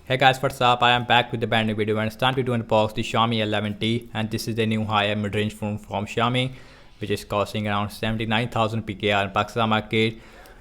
Hey guys, what's up? I am back with a brand new video and it's time to do unbox the Xiaomi 11T, and this is the new high-end mid-range phone from Xiaomi, which is costing around 79,000 PKR in Pakistan market.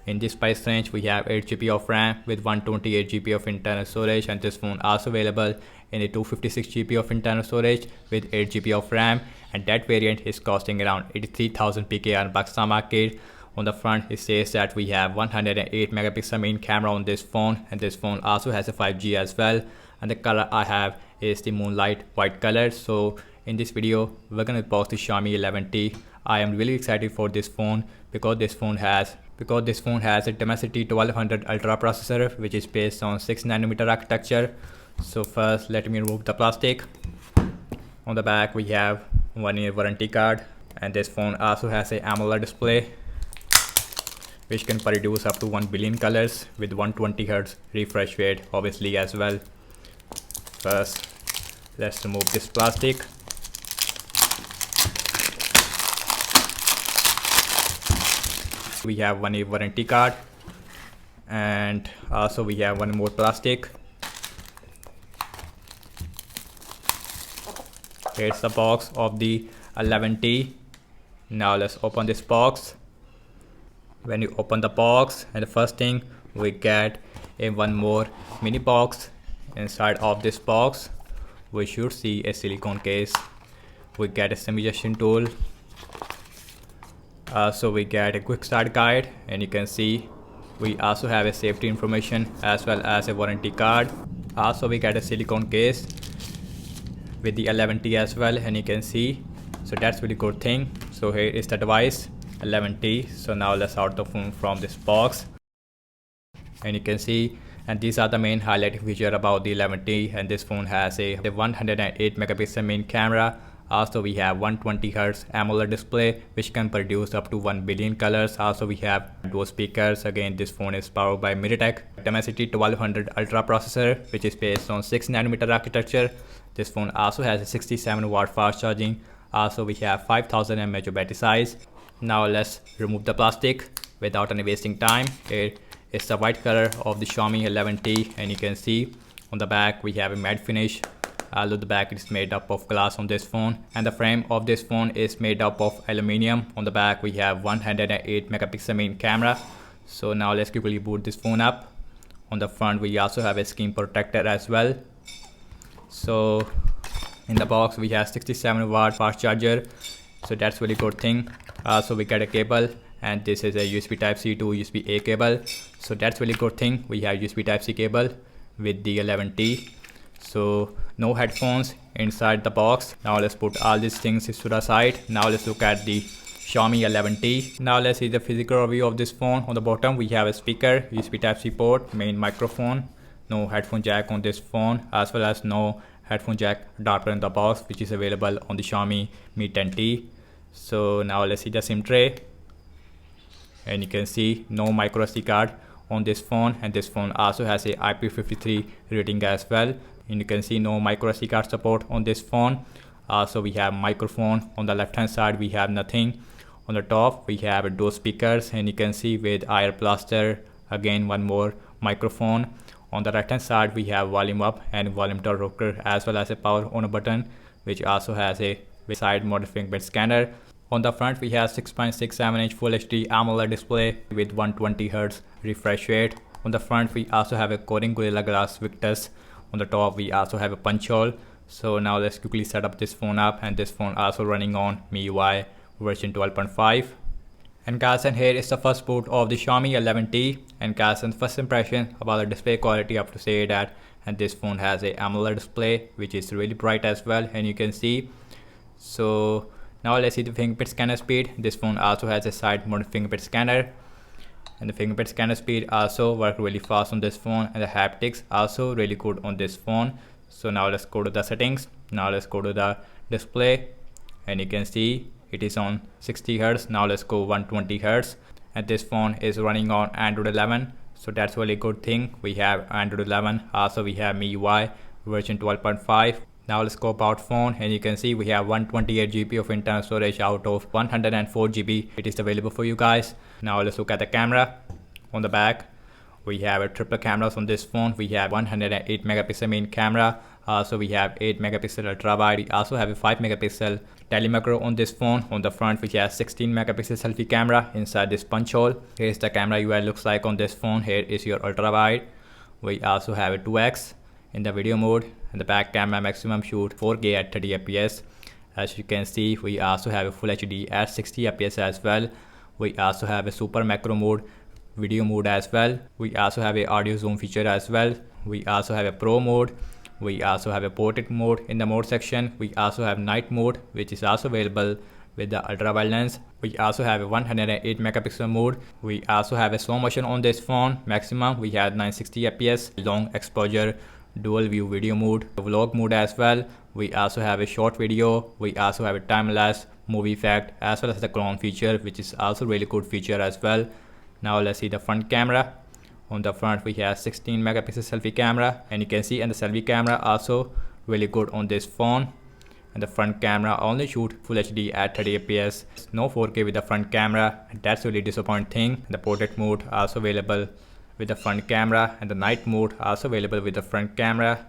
In this price range, we have 8GB of RAM with 128GB of internal storage, and this phone also available in a 256GB of internal storage with 8GB of RAM, and that variant is costing around 83,000 PKR in Pakistan market. On the front, it says that we have 108 megapixel main camera on this phone, and this phone also has a 5G as well. And the color I have is the moonlight white color. So in this video, we're gonna unbox the Xiaomi 11T. I am really excited for this phone because this phone has a Dimensity 1200 Ultra processor, which is based on 6nm architecture. So first, let me remove the plastic. On the back, we have 1-year warranty card, and this phone also has a AMOLED display, which can produce up to 1 billion colors with 120Hz refresh rate obviously as well. First, let's remove this plastic. We have 1-year warranty card, and also we have one more plastic. Here's the box of the 11T. Now let's open this box. When you open the box, and the first thing we get one more mini box. Inside of this box we should see a silicone case. We get a suggestion tool. So we get a quick start guide, and you can see we also have a safety information as well as a warranty card. Also we get a silicone case with the 11T as well, and you can see, so that's really good thing. So here is the device 11T. So now let's out the phone from this box, and you can see, and these are the main highlighting feature about the 11T. And this phone has a 108 megapixel main camera. Also we have 120Hz AMOLED display, which can produce up to 1 billion colors. Also we have dual speakers. Again, this phone is powered by MediaTek Dimensity 1200 Ultra processor, which is based on 6nm architecture. This phone also has a 67 watt fast charging. Also we have 5000 mAh battery size. Now let's remove the plastic without any wasting time. Here is the white color of the Xiaomi 11T, and you can see on the back we have a matte finish. Although the back is made up of glass on this phone, and the frame of this phone is made up of aluminium. On the back we have 108 megapixel main camera. So now let's quickly boot this phone up. On the front we also have a screen protector as well. So in the box we have 67 watt fast charger, so that's really good thing. So we get a cable, and this is a USB Type-C to USB-A cable, so that's really good thing. We have USB Type-C cable with the 11T. So no headphones inside the box. Now let's put all these things to the side. Now let's look at the Xiaomi 11T. Now let's see the physical review of this phone. On the bottom we have a speaker, USB Type-C port, main microphone. No headphone jack on this phone, as well as no headphone jack adapter in the box, which is available on the Xiaomi Mi 10T. So now let's see the SIM tray, and you can see no micro SD card on this phone, and this phone also has a IP53 rating as well. And you can see no micro SD card support on this phone. Also we have microphone. On the left hand side we have nothing. On the top we have dual speakers, and you can see with IR blaster, again one more microphone. On the right hand side we have volume up and volume down rocker, as well as a power on button, which also has a side mounted fingerprint scanner. On the front we have 6.67-inch Full HD AMOLED display with 120Hz refresh rate. On the front we also have a Corning Gorilla Glass Victus. On the top we also have a punch hole. So now let's quickly set up this phone up, and this phone also running on MIUI version 12.5. And guys, and here is the first boot of the Xiaomi 11T. And guys, and first impression about the display quality, I have to say that, and this phone has a AMOLED display which is really bright as well, and you can see. So now let's see the fingerprint scanner speed. This phone also has a side mounted fingerprint scanner, and the fingerprint scanner speed also work really fast on this phone, and the haptics also really good on this phone. So now let's go to the settings. Now let's go to the display, and you can see it is on 60 Hz. Now let's go 120 Hz, and this phone is running on Android 11, so that's really good thing. We have Android 11. Also we have MIUI version 12.5. Now let's go about phone, and you can see we have 128GB of internal storage out of 104GB. It is available for you guys. Now let's look at the camera. On the back We have a triple cameras on this phone. We have 108 megapixel main camera. Also we have 8 megapixel ultra wide. We also have a 5 megapixel telemacro on this phone. On the front we have 16 megapixel selfie camera inside this punch hole. Here's the camera UI looks like on this phone. Here is your ultra wide. We also have a 2x in the video mode, and the back camera maximum shoot 4K at 30 fps. As you can see, we also have a full HD at 60 fps as well. We also have a super macro mode, video mode as well. We also have a audio zoom feature as well. We also have a pro mode. We also have a portrait mode in the mode section. We also have night mode, which is also available with the ultra wide lens. We also have a 108 megapixel mode. We also have a slow motion on this phone. Maximum we have 960 fps, long exposure, dual view video mode, vlog mode as well. We also have a short video. We also have a time-lapse movie effect as well as the clone feature, which is also really good feature as well. Now let's see the front camera. On the front we have 16 megapixel selfie camera, and you can see, and the selfie camera also really good on this phone. And the front camera only shoot full HD at 30 fps, no 4K with the front camera, and that's really disappointing thing. The portrait mode also available with the front camera, and the night mode also available with the front camera,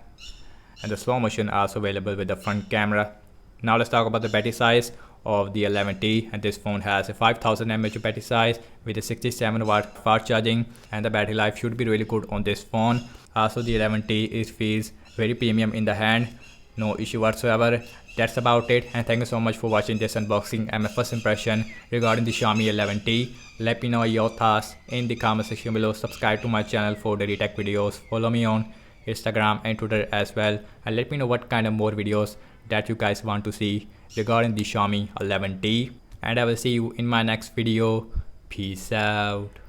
and the slow motion also available with the front camera. Now let's talk about the battery size of the 11T, and this phone has a 5000 mAh battery size with a 67 watt fast charging, and the battery life should be really good on this phone. Also the 11T feels very premium in the hand, no issue whatsoever. That's about it, and thank you so much for watching this unboxing and my first impression regarding the Xiaomi 11T. Let me know your thoughts in the comment section below. Subscribe to my channel for daily tech videos. Follow me on Instagram and Twitter as well, and let me know what kind of more videos that you guys want to see regarding the Xiaomi 11T, and I will see you in my next video. Peace out.